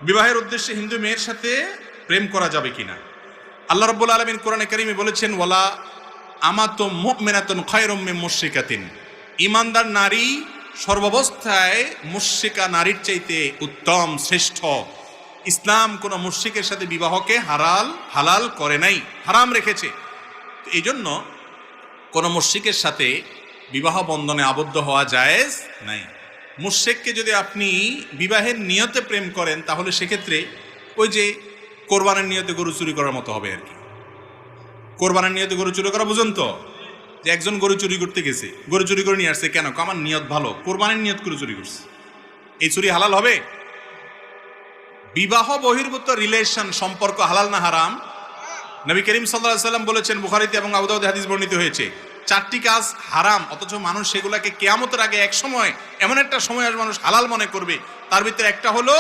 বিবাহের উদ্দেশ্যে হিন্দু মেয়ের সাথে প্রেম করা যাবে কিনা? আল্লাহ রাব্বুল আলামিন কোরআনে কারিমে বলেছেন, ওয়ালা আমাতুম মুমিনাতুন খায়রুম মিন মুশরিকাতিন। ঈমানদার নারী সর্বাবস্থায় মুশরিকা নারীর চাইতে উত্তম, শ্রেষ্ঠ। ইসলাম কোন মুশরিকের সাথে বিবাহকে হালাল করে নাই, হারাম রেখেছে। এই জন্য কোন মুশরিকের সাথে বিবাহ বন্ধনে আবদ্ধ হওয়া জায়েজ নাই। মুশরিককে যদি আপনি বিবাহের নিয়তে প্রেম করেন, তাহলে সেক্ষেত্রে ওই যে কোরবানের নিয়তে গরু চুরি করার মতো হবে আর কি। কোরবানের নিয়তে গরু চুরি করা বুঝুন তো, যে একজন গরু চুরি করতে গেছে, গরু চুরি করে নিয়ে আসছে, কেন? আমার নিয়ত ভালো, কোরবানের নিয়ত করে চুরি করছে, এই চুরি হালাল হবে? বিবাহ বহির্ভূত রিলেশন, সম্পর্ক হালাল না হারাম? নবী করিম সাল্লাল্লাহু আলাইহি ওয়াসাল্লাম বলেছেন, বুখারীতে এবং আবু দাউদে হাদিস বর্ণিত হয়েছে, 4টি কাজ হারাম, অথচ মানুষ সেগুলোকে কিয়ামতের আগে এক সময়, এমন একটা সময় আসবে মানুষ হালাল মনে করবে। তার ভিতরে একটা হলো